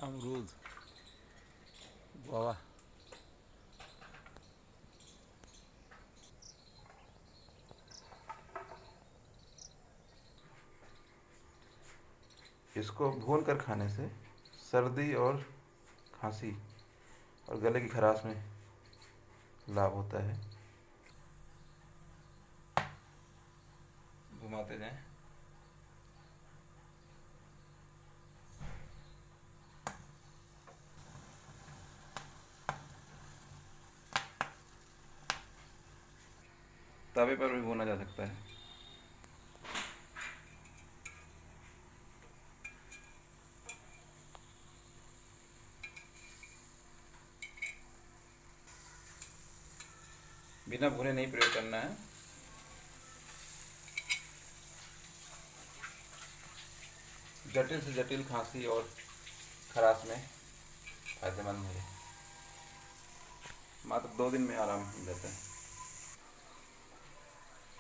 अमरूद, गुआवा। इसको भून कर खाने से सर्दी और खांसी और गले की खराश में लाभ होता है। घुमाते जाएं। तवे पर भी भुना जा सकता है। बिना भुने नहीं प्रयोग करना है। जटिल से जटिल खांसी और खराश में फायदेमंद है। मात्र 2 दिन में आराम मिल जाता है।